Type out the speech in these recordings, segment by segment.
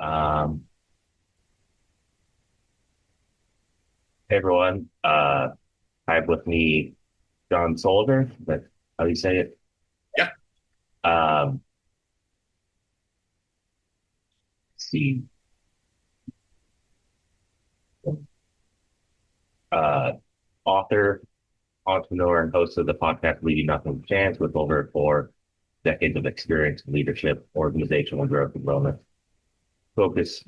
Um, Hey everyone, I have with me John Solleder. That's how you say it. Yeah. Um, let's see, uh, author, entrepreneur, and host of the podcast Leading Nothing to Chance with over 4 decades of experience in leadership, organizational growth, and wellness. Focus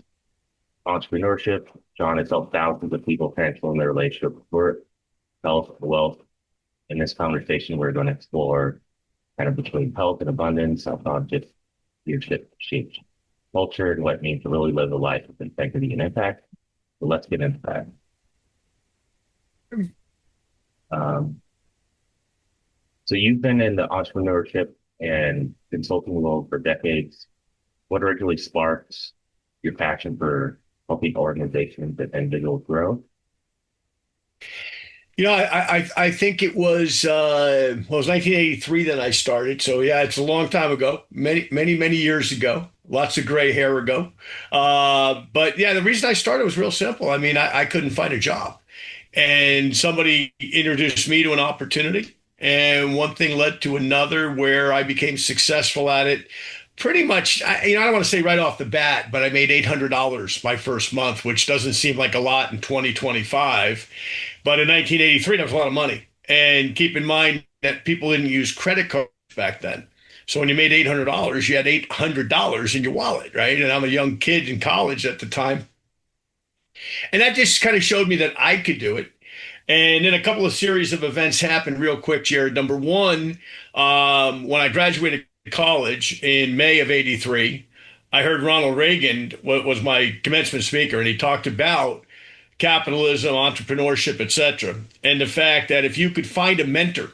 entrepreneurship. John has helped thousands of people transform their relationship with work, health, and wealth. In this conversation, we're going to explore kind of between health and abundance, self-conscious leadership shapes culture and what it means to really live a life with integrity and impact. So let's get into that. Um, so you've been in the entrepreneurship and consulting world for decades. What originally sparked your passion for helping organizations and individuals grow? I think it was 1983 that I started. So yeah, it's a long time ago, many years ago, lots of gray hair ago. But yeah, the reason I started was real simple. I mean, I couldn't find a job, and somebody introduced me to an opportunity, and one thing led to another where I became successful at it. Pretty much, I don't want to say right off the bat, but I made $800 my first month, which doesn't seem like a lot in 2025. But in 1983, that was a lot of money. And keep in mind that people didn't use credit cards back then. So when you made $800, you had $800 in your wallet, right? And I'm a young kid in college at the time. And that just kind of showed me that I could do it. And then a couple of series of events happened real quick, Jared. Number one, when I graduated college in May of '83, I heard Ronald Reagan was my commencement speaker, and he talked about capitalism, entrepreneurship, etc. And the fact that if you could find a mentor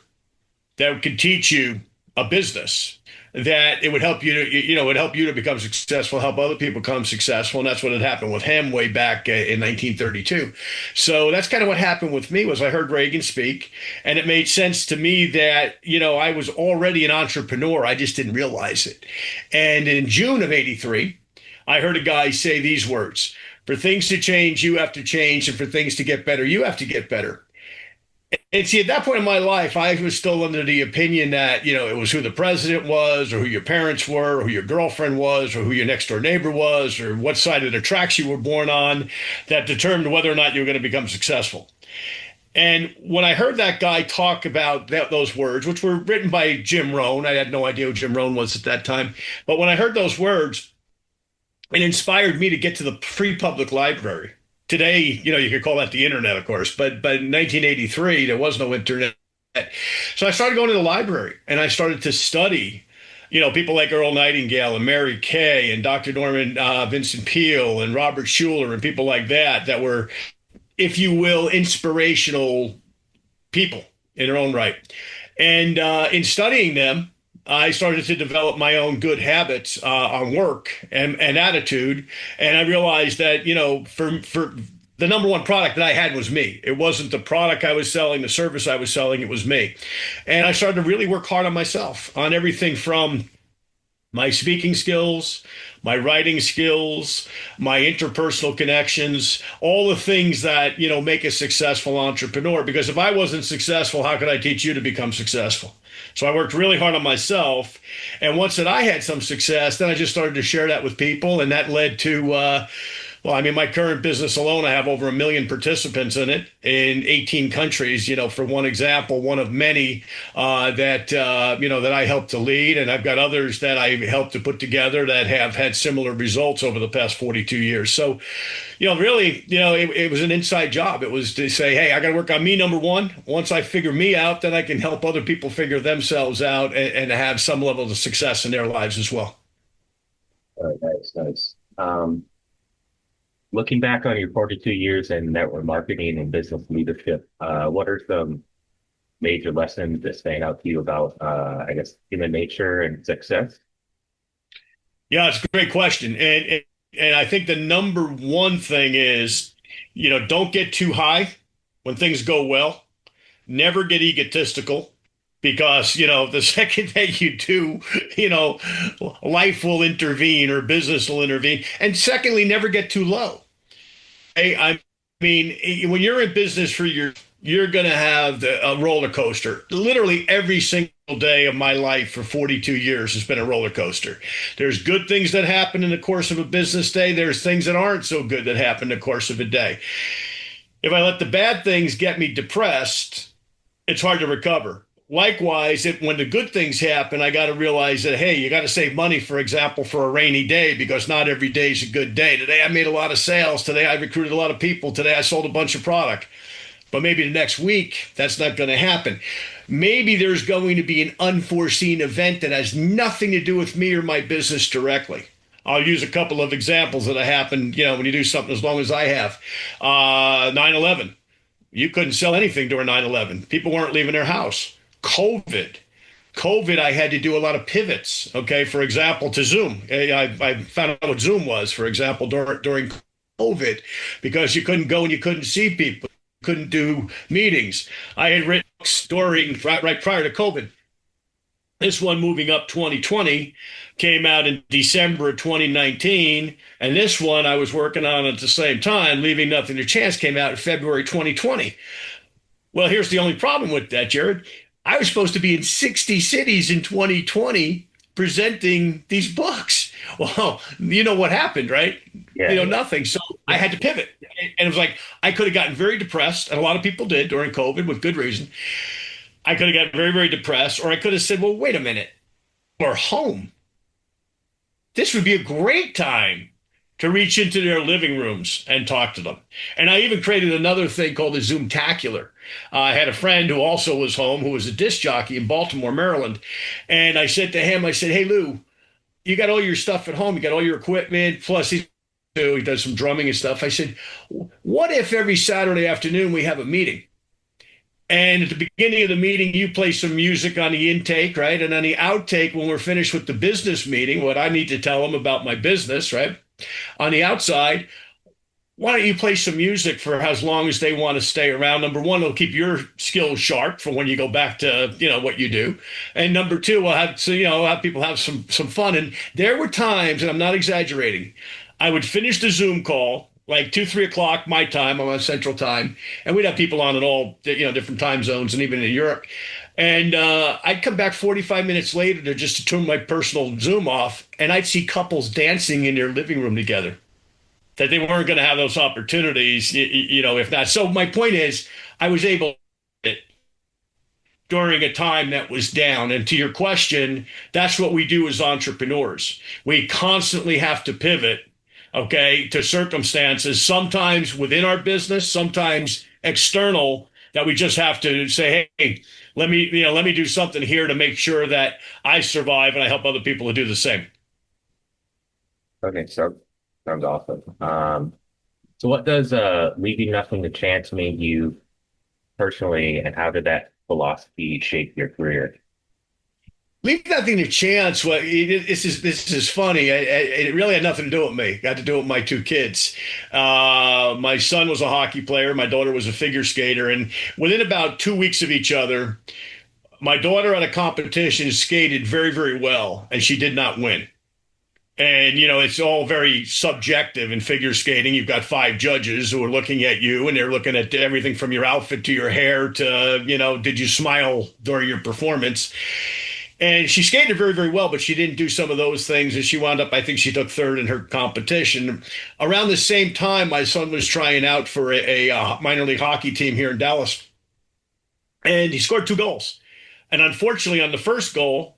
that could teach you a business, that it would help you to, it would help you to become successful, help other people become successful. And that's what had happened with him way back in 1932. So that's kind of what happened with me was I heard Reagan speak, and it made sense to me that, I was already an entrepreneur. I just didn't realize it. And in June of '83, I heard a guy say these words: for things to change, you have to change. And for things to get better, you have to get better. And see, at that point in my life, I was still under the opinion that, it was who the president was, or who your parents were, or who your girlfriend was, or who your next door neighbor was, or what side of the tracks you were born on that determined whether or not you were going to become successful. And when I heard that guy talk about those words, which were written by Jim Rohn, I had no idea who Jim Rohn was at that time. But when I heard those words, it inspired me to get to the free public library. Today, you could call that the internet, of course, but in 1983, there was no internet. So I started going to the library and I started to study, people like Earl Nightingale and Mary Kay and Dr. Norman Vincent Peale and Robert Schuller and people like that, that were, if you will, inspirational people in their own right. And in studying them, I started to develop my own good habits on work and attitude. And I realized that, for the number one product that I had was me. It wasn't the product I was selling, the service I was selling, it was me. And I started to really work hard on myself on everything from my speaking skills, my writing skills, my interpersonal connections, all the things that, make a successful entrepreneur. Because if I wasn't successful, how could I teach you to become successful? So I worked really hard on myself. And once that I had some success, then I just started to share that with people. And that led to, well, I mean, my current business alone, I have over 1 million participants in it in 18 countries. For one example, one of many that I helped to lead, and I've got others that I helped to put together that have had similar results over the past 42 years. So, really, it was an inside job. It was to say, hey, I got to work on me, number one. Once I figure me out, then I can help other people figure themselves out and have some level of success in their lives as well. Nice, nice. Looking back on your 42 years in network marketing and business leadership, what are some major lessons that stand out to you about, I guess, human nature and success? Yeah, it's a great question. And I think the number one thing is, don't get too high when things go well. Never get egotistical. because the second that you do, you know, life will intervene or business will intervene. And secondly, never get too low. I mean, when you're in business for you're going to have a roller coaster. Literally every single day of my life for 42 years has been a roller coaster. There's good things that happen in the course of a business day. There's things that aren't so good that happen in the course of a day. If I let the bad things get me depressed, it's hard to recover. Likewise, when the good things happen, I got to realize that, hey, you got to save money, for example, for a rainy day because not every day is a good day. Today I made a lot of sales. Today I recruited a lot of people. Today I sold a bunch of product. But maybe the next week, that's not going to happen. Maybe there's going to be an unforeseen event that has nothing to do with me or my business directly. I'll use a couple of examples that have happened, when you do something as long as I have. 9/11. You couldn't sell anything during 9/11. People weren't leaving their house. COVID. COVID, I had to do a lot of pivots. Okay, for example, to Zoom. I found out what Zoom was, for example, during COVID, because you couldn't go and you couldn't see people, couldn't do meetings. I had written books right prior to COVID. This one, Moving Up 2020, came out in December of 2019. And this one I was working on at the same time, Leaving Nothing to Chance, came out in February 2020. Well, here's the only problem with that, Jared. I was supposed to be in 60 cities in 2020 presenting these books. Well, you know what happened, right? Yeah, yeah. Nothing. So I had to pivot. And it was like I could have gotten very depressed, and a lot of people did during COVID with good reason. I could have gotten very, very depressed, or I could have said, well, wait a minute, we're home. This would be a great time to reach into their living rooms and talk to them. And I even created another thing called the Zoomtacular. I had a friend who also was home, who was a disc jockey in Baltimore, Maryland. And I said to him, I said, hey, Lou, you got all your stuff at home. You got all your equipment. Plus, he does some drumming and stuff. I said, what if every Saturday afternoon we have a meeting? And at the beginning of the meeting, you play some music on the intake, right? And on the outtake, when we're finished with the business meeting, what I need to tell them about my business, right? On the outside, why don't you play some music for as long as they want to stay around? Number one, it'll keep your skills sharp for when you go back to what you do, and number two, we'll have people have some fun. And there were times, and I'm not exaggerating, I would finish the Zoom call like 2, 3 o'clock my time. I'm on Central Time, and we'd have people on in all different time zones, and even in Europe. And I'd come back 45 minutes later to just to turn my personal Zoom off, and I'd see couples dancing in their living room together that they weren't going to have those opportunities, if not. So my point is, I was able to during a time that was down. And to your question, that's what we do as entrepreneurs. We constantly have to pivot, okay, to circumstances, sometimes within our business, sometimes external, that we just have to say, hey, let me do something here to make sure that I survive and I help other people to do the same. Okay, so sounds awesome. So what does leaving nothing to chance mean to you personally, and how did that philosophy shape your career? Leave nothing to chance. Well, this is funny. It really had nothing to do with me. Got to do with my two kids. My son was a hockey player. My daughter was a figure skater. And within about 2 weeks of each other, my daughter at a competition skated very, very well, and she did not win. And, it's all very subjective in figure skating. You've got 5 judges who are looking at you, and they're looking at everything from your outfit to your hair to, did you smile during your performance? And she skated very, very well, but she didn't do some of those things. And she wound up, I think she took third in her competition. Around the same time, my son was trying out for a minor league hockey team here in Dallas, and he scored 2 goals. And unfortunately, on the first goal,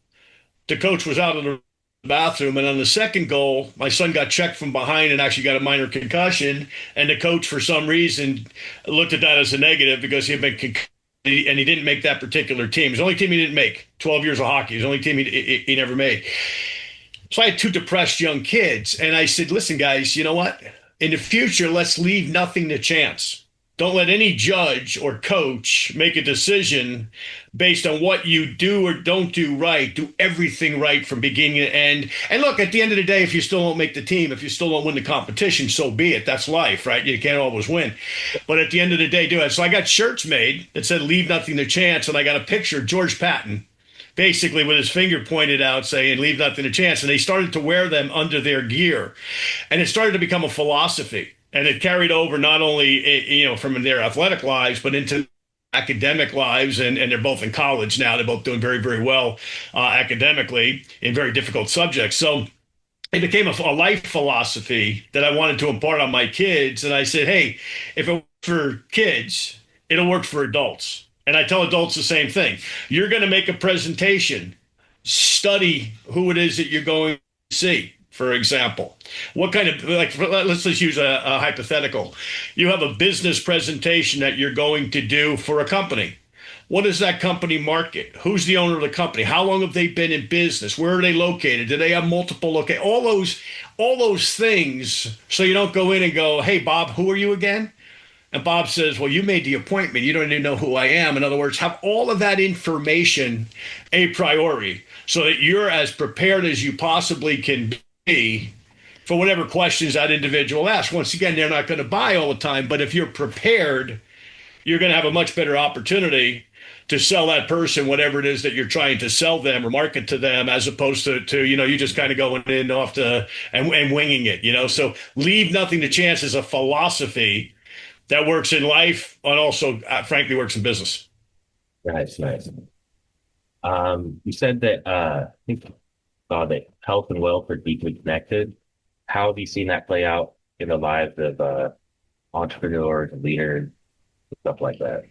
the coach was out of the bathroom. And on the second goal, my son got checked from behind and actually got a minor concussion. And the coach, for some reason, looked at that as a negative because he had been concussed and he didn't make that particular team. It was the only team he didn't make. 12 years of hockey. It was the only team he never made. So I had 2 depressed young kids. And I said, listen, guys, you know what? In the future, let's leave nothing to chance. Don't let any judge or coach make a decision based on what you do or don't do right. Do everything right from beginning to end. And look, at the end of the day, if you still don't make the team, if you still don't win the competition, so be it. That's life, right? You can't always win. But at the end of the day, do it. So I got shirts made that said "Leave nothing to chance," and I got a picture of George Patton, basically with his finger pointed out, saying "Leave nothing to chance." And they started to wear them under their gear, and it started to become a philosophy. And it carried over not only from their athletic lives, but into academic lives, and they're both in college now. They're both doing very, very well academically in very difficult subjects. So it became a life philosophy that I wanted to impart on my kids. And I said, hey, if it works for kids, it'll work for adults. And I tell adults the same thing. You're going to make a presentation, study who it is that you're going to see. For example, what kind of, like, let's just use a hypothetical. You have a business presentation that you're going to do for a company. What does that company market? Who's the owner of the company? How long have they been in business? Where are they located? Do they have multiple locations? All those things. So you don't go in and go, "Hey, Bob, who are you again?" And Bob says, "Well, you made the appointment. You don't even know who I am." In other words, have all of that information a priori so that you're as prepared as you possibly can be for whatever questions that individual asks. Once again, they're not going to buy all the time, but if you're prepared, you're going to have a much better opportunity to sell that person whatever it is that you're trying to sell them or market to them, as opposed to you just kind of going in off to and winging it. So leave nothing to chance is a philosophy that works in life and also, frankly, works in business. Nice, nice. You said that I think that health and wealth are deeply connected. How have you seen that play out in the lives of entrepreneurs and leaders, stuff like that?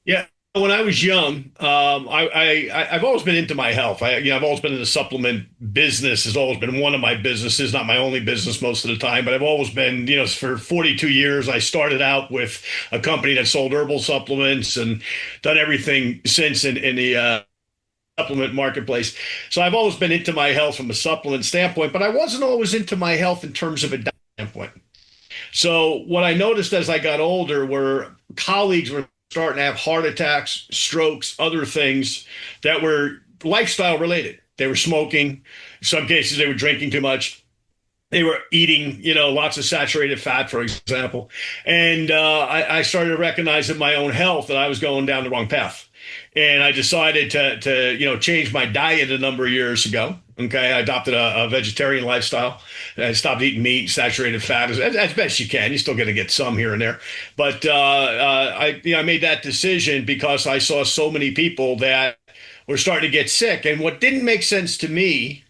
Yeah. When I was young, I've always been into my health. I've always been in the supplement business. Has always been one of my businesses, not my only business most of the time, but I've always been, for 42 years. I started out with a company that sold herbal supplements and done everything since in the supplement marketplace. So I've always been into my health from a supplement standpoint, but I wasn't always into my health in terms of a diet standpoint. So what I noticed as I got older were colleagues were starting to have heart attacks, strokes, other things that were lifestyle related. They were smoking. In some cases, they were drinking too much. They were eating, lots of saturated fat, for example. And I started to recognize in my own health that I was going down the wrong path. And I decided to change my diet a number of years ago. Okay, I adopted a vegetarian lifestyle. I stopped eating meat, saturated fat as best you can. You're still going to get some here and there, but I made that decision because I saw so many people that were starting to get sick. And what didn't make sense to me,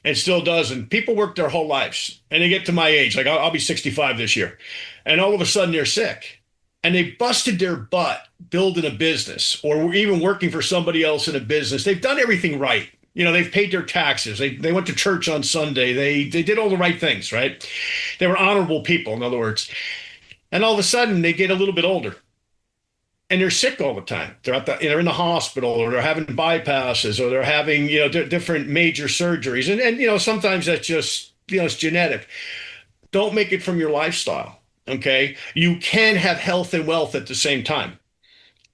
and still doesn't, people work their whole lives and they get to my age, like I'll be 65 this year, and all of a sudden they're sick and they busted their butt building a business or even working for somebody else in a business. They've done everything right. They've paid their taxes. They went to church on Sunday. They did all the right things, right? They were honorable people, in other words. And all of a sudden they get a little bit older and they're sick all the time. They're in the hospital, or they're having bypasses, or they're having, different major surgeries. And sometimes that's just, it's genetic. Don't make it from your lifestyle. Okay. You can have health and wealth at the same time.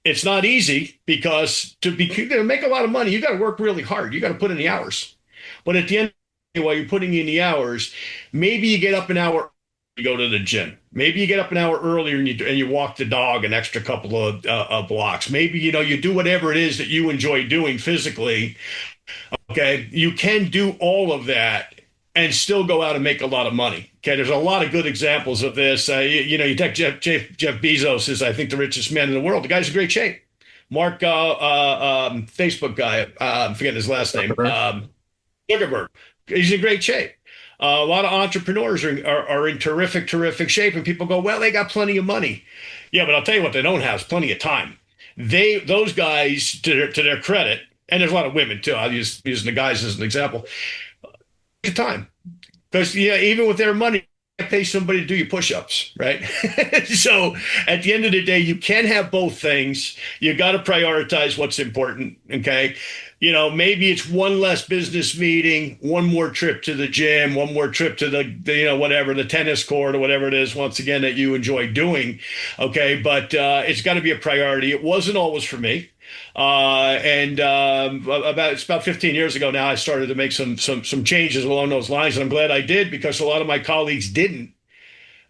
It's not easy because to make a lot of money, you got to work really hard. You got to put in the hours. But at the end of the day, while you're putting in the hours, maybe you get up an hour, you go to the gym. Maybe you get up an hour earlier and you walk the dog an extra couple of blocks. Maybe, you do whatever it is that you enjoy doing physically. Okay. You can do all of that and still go out and make a lot of money. Okay, there's a lot of good examples of this. You take Jeff Bezos is, I think, the richest man in the world. The guy's in great shape. Mark, Facebook guy, I'm forgetting his last name, Zuckerberg. He's in great shape. A lot of entrepreneurs are in terrific, terrific shape, and people go, well, they got plenty of money. Yeah, but I'll tell you what they don't have is plenty of time. Those guys, to their credit, and there's a lot of women too. I'll use using the guys as an example. Time, because even with their money, pay somebody to do your push-ups, right? So at the end of the day, you can have both things. You got to prioritize what's important. Okay. Maybe it's one less business meeting, one more trip to the gym, one more trip to whatever, the tennis court or whatever it is, once again, that you enjoy doing. Okay. But it's got to be a priority. It wasn't always for me. And it's about 15 years ago now, I started to make some changes along those lines, and I'm glad I did because a lot of my colleagues didn't,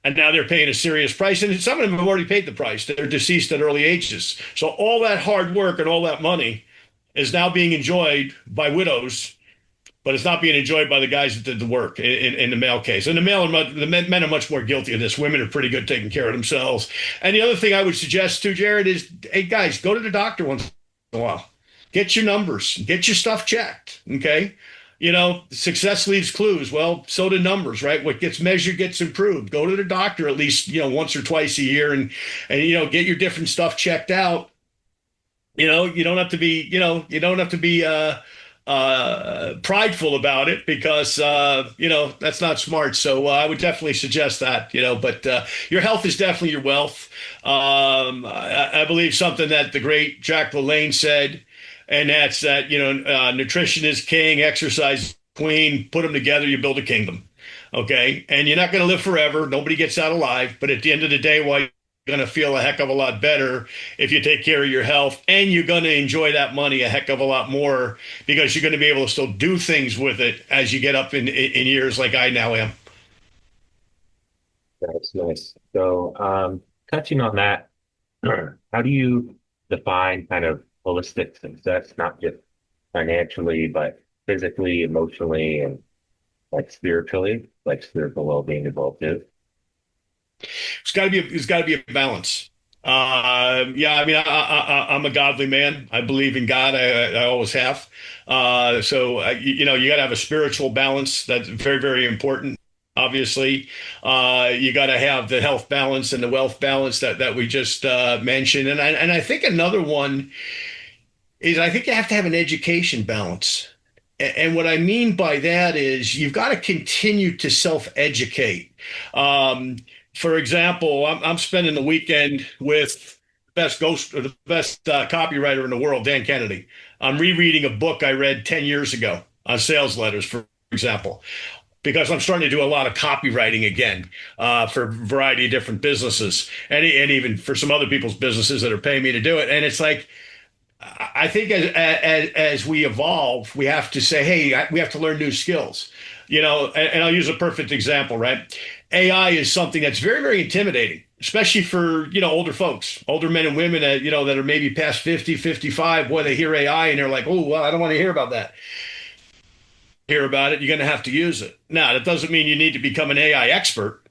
and now they're paying a serious price, and some of them have already paid the price. They're deceased at early ages, so all that hard work and all that money is now being enjoyed by widows, but it's not being enjoyed by the guys that did the work in the male case. And the men are much more guilty of this. Women are pretty good taking care of themselves. And the other thing I would suggest too, Jared, is, hey guys, go to the doctor once in a while. Get your numbers, get your stuff checked. Okay. Success leaves clues. Well, so do numbers, right? What gets measured gets improved. Go to the doctor at least, once or twice a year and get your different stuff checked out. You don't have to be, prideful about it because that's not smart. So I would definitely suggest that. But your health is definitely your wealth. I believe something that the great Jack LaLanne said, and that's that nutrition is king, exercise is queen. Put them together, you build a kingdom. Okay, and you're not going to live forever. Nobody gets out alive. But at the end of the day, while going to feel a heck of a lot better if you take care of your health, and you're going to enjoy that money a heck of a lot more because you're going to be able to still do things with it as you get up in years like I now am. That's nice. So, touching on that, how do you define kind of holistic success, not just financially, but physically, emotionally, and like spiritually, like spiritual well-being involved too? It's got to be a balance. Yeah, I mean, I'm a godly man. I believe in God. I always have. So you got to have a spiritual balance. That's very, very important. Obviously, you got to have the health balance and the wealth balance that we just mentioned. And I think another one is I think you have to have an education balance. And what I mean by that is you've got to continue to self-educate. Um, for example, I'm spending the weekend with the best copywriter in the world, Dan Kennedy. I'm rereading a book I read 10 years ago on sales letters, for example, because I'm starting to do a lot of copywriting again for a variety of different businesses and even for some other people's businesses that are paying me to do it. And it's like, I think as we evolve, we have to say, hey, we have to learn new skills. And I'll use a perfect example, right? AI is something that's very, very intimidating, especially for, older folks, older men and women that are maybe past 50, 55. Boy, they hear AI and they're like, oh, well, I don't want to hear about that. Hear about it, you're going to have to use it. Now, that doesn't mean you need to become an AI expert,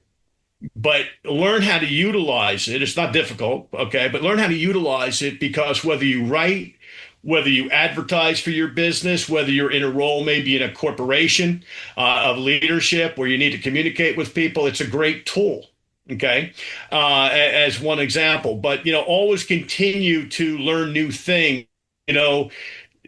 but learn how to utilize it. It's not difficult, okay? But learn how to utilize it because whether you write, whether you advertise for your business, whether you're in a role maybe in a corporation of leadership where you need to communicate with people, it's a great tool. Okay, as one example, but always continue to learn new things. You know,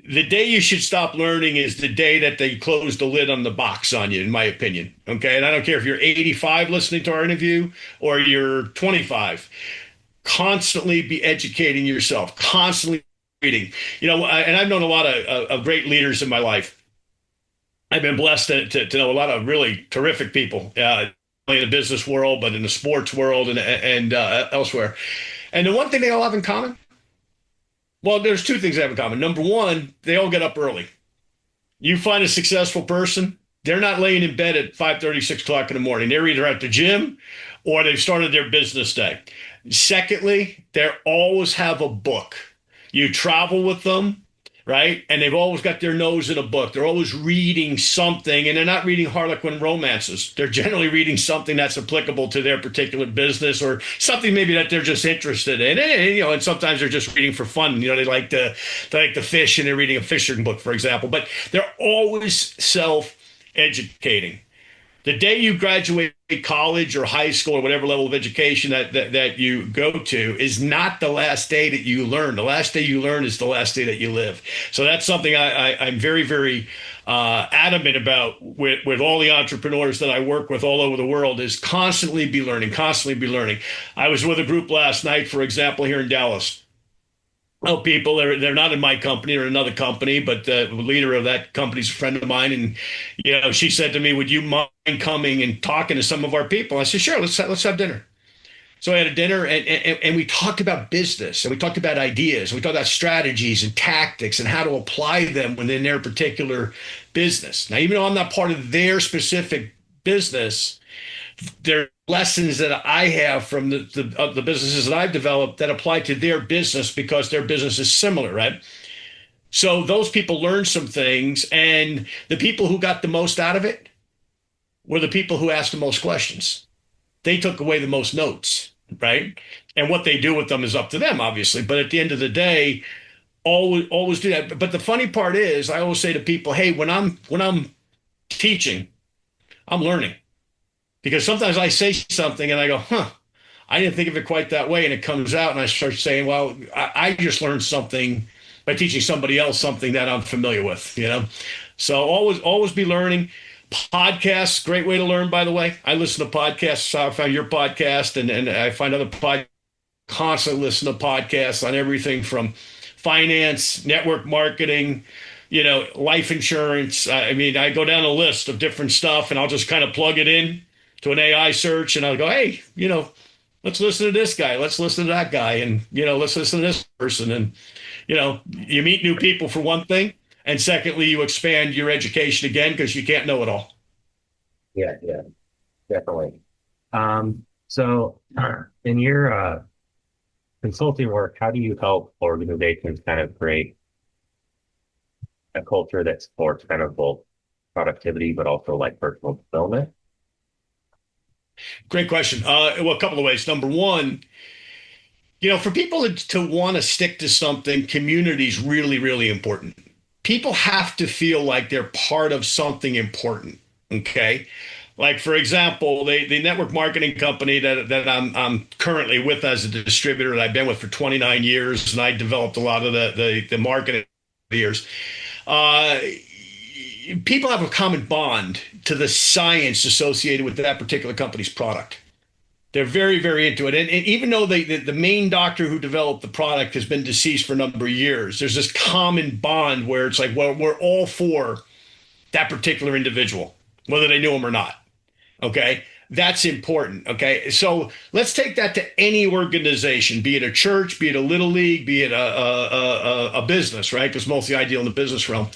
the day you should stop learning is the day that they close the lid on the box on you, in my opinion. Okay. And I don't care if you're 85 listening to our interview or you're 25. Constantly be educating yourself, constantly reading. And I've known a lot of great leaders in my life. I've been blessed to know a lot of really terrific people in the business world, but in the sports world and elsewhere. And the one thing they all have in common, well, there's two things they have in common. Number one, they all get up early. You find a successful person, they're not laying in bed at 5:30, 6 o'clock in the morning. They're either at the gym or they've started their business day. Secondly, they always have a book. You travel with them, right? And they've always got their nose in a book. They're always reading something, and they're not reading Harlequin romances. They're generally reading something that's applicable to their particular business or something maybe that they're just interested in. And sometimes they're just reading for fun. They like to fish, and they're reading a fishing book, for example. But they're always self-educating. The day you graduate college or high school or whatever level of education that you go to is not the last day that you learn. The last day you learn is the last day that you live. So that's something I'm very, very adamant about with all the entrepreneurs that I work with all over the world is constantly be learning, constantly be learning. I was with a group last night, for example, here in Dallas. Oh, people, they're not in my company or another company, but the leader of that company is a friend of mine, and she said to me, "Would you mind coming and talking to some of our people?" I said, "Sure, let's have dinner." So I had a dinner and we talked about business and we talked about ideas. And we talked about strategies and tactics and how to apply them within their particular business. Now, even though I'm not part of their specific business, there are lessons that I have from the businesses that I've developed that apply to their business because their business is similar, right? So those people learned some things, and the people who got the most out of it were the people who asked the most questions. They took away the most notes, right? And what they do with them is up to them, obviously. But at the end of the day, always do that. But the funny part is, I always say to people, "Hey, when I'm teaching, I'm learning." Because sometimes I say something and I go, "Huh, I didn't think of it quite that way." And it comes out and I start saying, "Well, I just learned something by teaching somebody else something that I'm familiar with." So always be learning. Podcasts, great way to learn, by the way. I listen to podcasts. I found your podcast and I find other podcasts, constantly listen to podcasts on everything from finance, network marketing, life insurance. I mean, I go down a list of different stuff and I'll just kind of plug it in to an AI search and I'll go, "Hey, let's listen to this guy. Let's listen to that guy. And, let's listen to this person." And, you meet new people for one thing. And secondly, you expand your education again because you can't know it all. Yeah, yeah, definitely. So in your consulting work, how do you help organizations kind of create a culture that supports kind of both productivity, but also like personal fulfillment? Great question. Well, a couple of ways. Number one, for people to want to stick to something, community is really, really important. People have to feel like they're part of something important. Okay. Like, for example, the network marketing company that I'm currently with as a distributor that I've been with for 29 years, and I developed a lot of the marketing years. Uh, People have a common bond to the science associated with that particular company's product. They're very, very into it. And even though the main doctor who developed the product has been deceased for a number of years, there's this common bond where it's like, well, we're all for that particular individual, whether they knew him or not. Okay. That's important. Okay. So let's take that to any organization, be it a church, be it a little league, be it a business, right? Because mostly I deal in the business realm.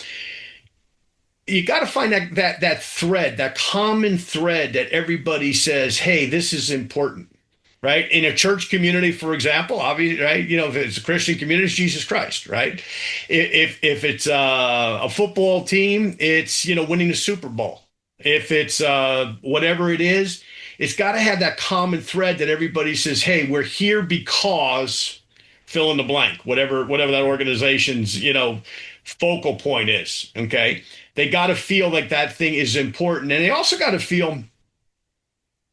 You got to find that thread, that common thread that everybody says, "Hey, this is important." Right? In a church community, for example, obviously, right? If it's a Christian community, it's Jesus Christ, right? If it's a football team, it's winning the Super Bowl. If it's whatever it is, it's got to have that common thread that everybody says, "Hey, we're here because fill in the blank, whatever that organization's focal point is." Okay, they got to feel like that thing is important, and they also got to feel.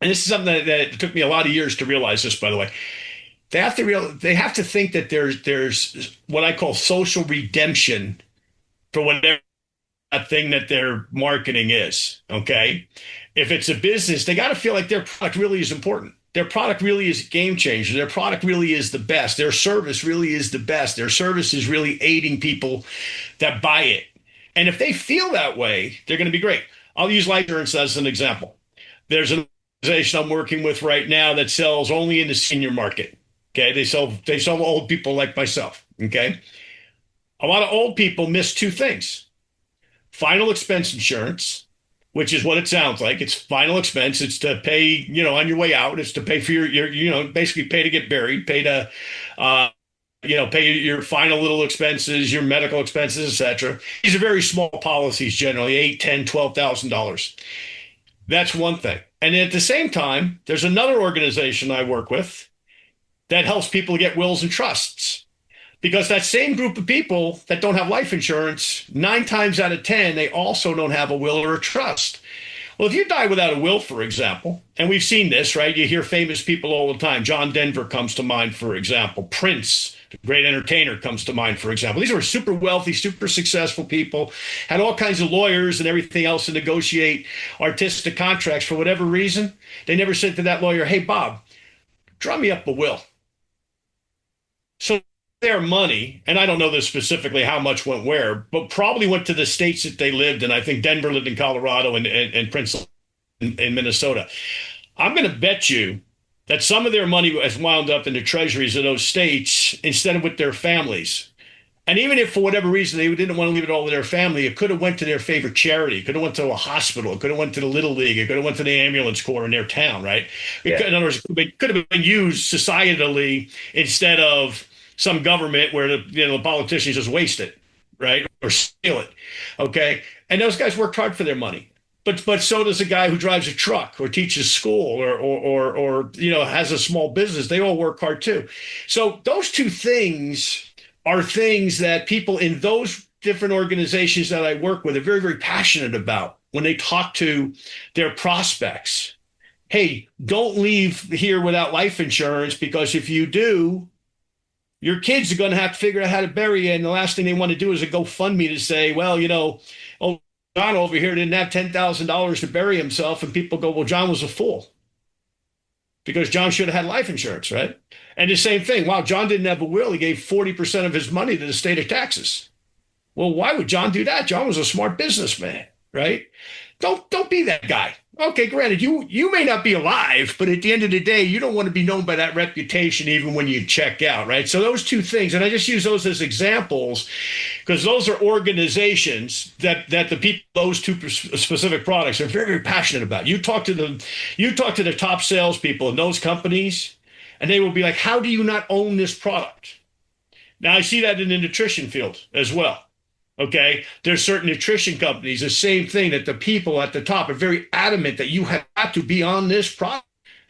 And this is something that took me a lot of years to realize this, by the way. They have to think that there's what I call social redemption for whatever that thing that their marketing is. Okay. If it's a business, they got to feel like their product really is important. Their product really is a game changer. Their product really is the best. Their service really is the best. Their service is really aiding people that buy it. And if they feel that way, they're going to be great. I'll use life insurance as an example. There's an organization I'm working with right now that sells only in the senior market. Okay. They sell old people like myself. Okay. A lot of old people miss two things: final expense insurance, which is what it sounds like. It's final expense. It's to pay, on your way out. It's to pay for your basically pay to get buried, pay to, pay your final little expenses, your medical expenses, etc. These are very small policies, generally $8, 10, $12,000. That's one thing. And at the same time, there's another organization I work with that helps people get wills and trusts. Because that same group of people that don't have life insurance, 9 times out of 10, they also don't have a will or a trust. Well, if you die without a will, for example, and we've seen this, right? You hear famous people all the time. John Denver comes to mind, for example. Prince, the great entertainer, comes to mind, for example. These were super wealthy, super successful people, had all kinds of lawyers and everything else to negotiate artistic contracts for whatever reason. They never said to that lawyer, "Hey, Bob, draw me up a will." So their money, and I don't know this specifically how much went where, but probably went to the states that they lived in. I think Denver lived in Colorado and Prince in Minnesota. I'm going to bet you that some of their money has wound up in the treasuries of those states instead of with their families. And even if for whatever reason they didn't want to leave it all to their family, it could have went to their favorite charity. It could have went to a hospital. It could have went to the Little League. It could have went to the ambulance corps in their town, right? Yeah. In other words, it could have been used societally instead of some government where the politicians just waste it, right? Or steal it. Okay. And those guys worked hard for their money. But so does a guy who drives a truck or teaches school or has a small business. They all work hard too. So those two things are things that people in those different organizations that I work with are very, very passionate about when they talk to their prospects. Hey, don't leave here without life insurance because if you do, your kids are going to have to figure out how to bury you. And the last thing they want to do is a GoFundMe to say, well, oh, John over here didn't have $10,000 to bury himself. And people go, well, John was a fool because John should have had life insurance, right? And the same thing. Wow, John didn't have a will. He gave 40% of his money to the state of Texas. Well, why would John do that? John was a smart businessman, right? Don't be that guy. Okay, granted, you may not be alive, but at the end of the day, you don't want to be known by that reputation even when you check out, right? So those two things, and I just use those as examples because those are organizations that the people, those two specific products are very, very passionate about. You talk to the top salespeople in those companies, and they will be like, how do you not own this product? Now I see that in the nutrition field as well. Okay. There's certain nutrition companies, the same thing that the people at the top are very adamant that you have to be on this product.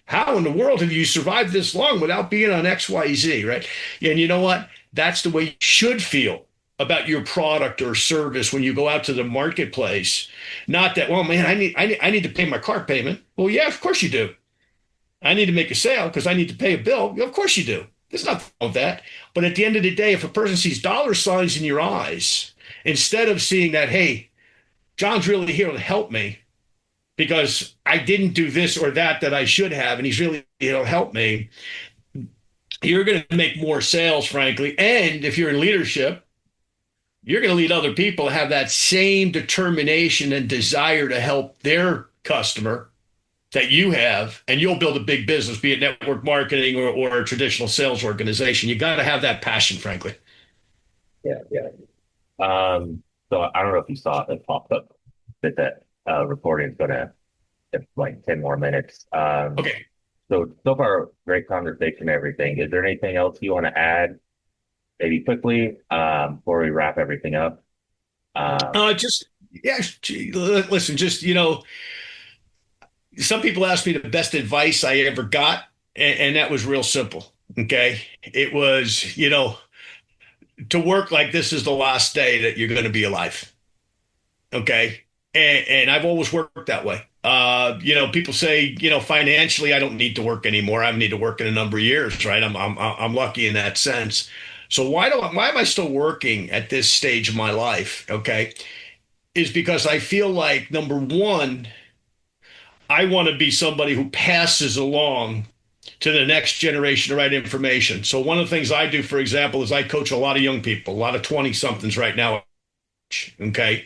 How in the world have you survived this long without being on XYZ, right? And you know what? That's the way you should feel about your product or service when you go out to the marketplace. Not that, well, man, I need to pay my car payment. Well, yeah, of course you do. I need to make a sale because I need to pay a bill. Of course you do. There's nothing wrong with that. But at the end of the day, if a person sees dollar signs in your eyes, instead of seeing that, hey, John's really here to help me because I didn't do this or that I should have, and he's really here to help me, you're going to make more sales, frankly. And if you're in leadership, you're going to lead other people to have that same determination and desire to help their customer that you have, and you'll build a big business, be it network marketing or a traditional sales organization. You got to have that passion, frankly. Yeah. Yeah. So I don't know if you saw it, it popped up that recording is gonna have like 10 more minutes. Okay. So far, great conversation and everything. Is there anything else you want to add, maybe quickly, before we wrap everything up? Just, yeah, listen, just, some people ask me the best advice I ever got, and that was real simple. Okay. It was, to work like this is the last day that you're going to be alive. Okay. And I've always worked that way. People say, financially, I don't need to work anymore. I haven't need to work in a number of years, right? I'm lucky in that sense. So why am I still working at this stage of my life? Okay. Is because I feel like number one, I want to be somebody who passes along to the next generation the right information. So one of the things I do, for example, is I coach a lot of young people, a lot of 20 somethings right now. Okay.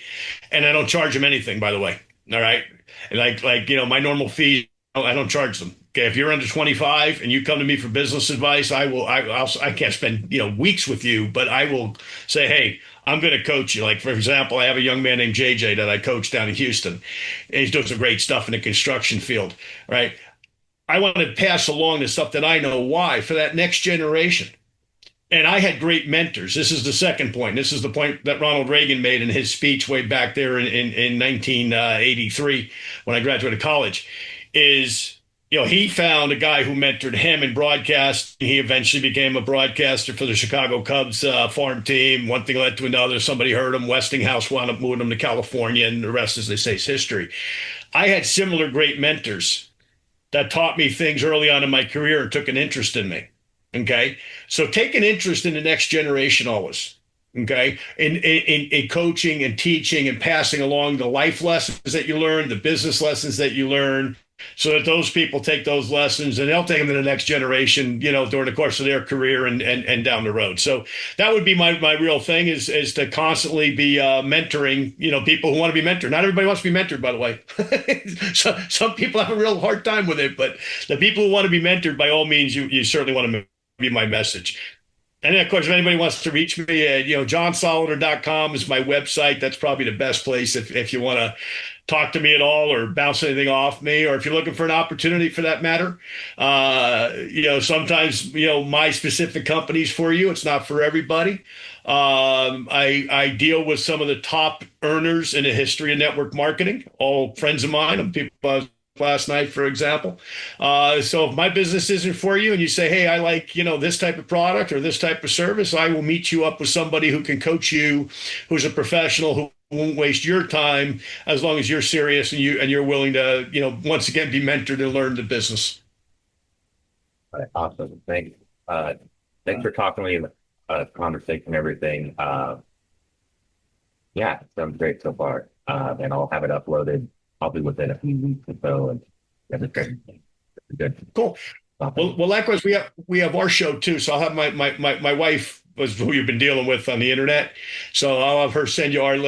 And I don't charge them anything, by the way. All right. And my normal fee, I don't charge them. Okay. If you're under 25 and you come to me for business advice, I can't spend, weeks with you, but I will say, hey, I'm going to coach you. Like, for example, I have a young man named JJ that I coach down in Houston, and he's doing some great stuff in the construction field. Right. I want to pass along the stuff that I know. Why? For that next generation. And I had great mentors. This is the second point. This is the point that Ronald Reagan made in his speech way back there in 1983 when I graduated college. He found a guy who mentored him in broadcast. He eventually became a broadcaster for the Chicago Cubs farm team. One thing led to another. Somebody heard him. Westinghouse wound up moving him to California, and the rest, as they say, is history. I had similar great mentors that taught me things early on in my career and took an interest in me. Okay. So take an interest in the next generation always. Okay. In coaching and teaching and passing along the life lessons that you learn, the business lessons that you learn, so that those people take those lessons and they'll take them to the next generation, during the course of their career and down the road. So that would be my real thing is to constantly be mentoring, people who want to be mentored. Not everybody wants to be mentored, by the way. So some people have a real hard time with it, but the people who want to be mentored, by all means, you certainly want to be my message. And then, of course, if anybody wants to reach me, johnsolleder.com is my website. That's probably the best place if you want to talk to me at all or bounce anything off me, or if you're looking for an opportunity for that matter. Sometimes, my specific company's for you. It's not for everybody. I deal with some of the top earners in the history of network marketing, all friends of mine and people I was last night, for example. So if my business isn't for you and you say, hey, I like, this type of product or this type of service, I will meet you up with somebody who can coach you, who's a professional, who won't waste your time as long as you're serious and you're willing to, once again, be mentored and learn the business. All right, awesome. Thanks for talking to me, conversation and everything. Yeah, sounds great so far. And I'll have it uploaded probably within a few weeks or so. And Okay, everything good. cool. Awesome. Well, likewise, we have our show too. So I'll have my wife was who you've been dealing with on the internet. So I'll have her send you our link.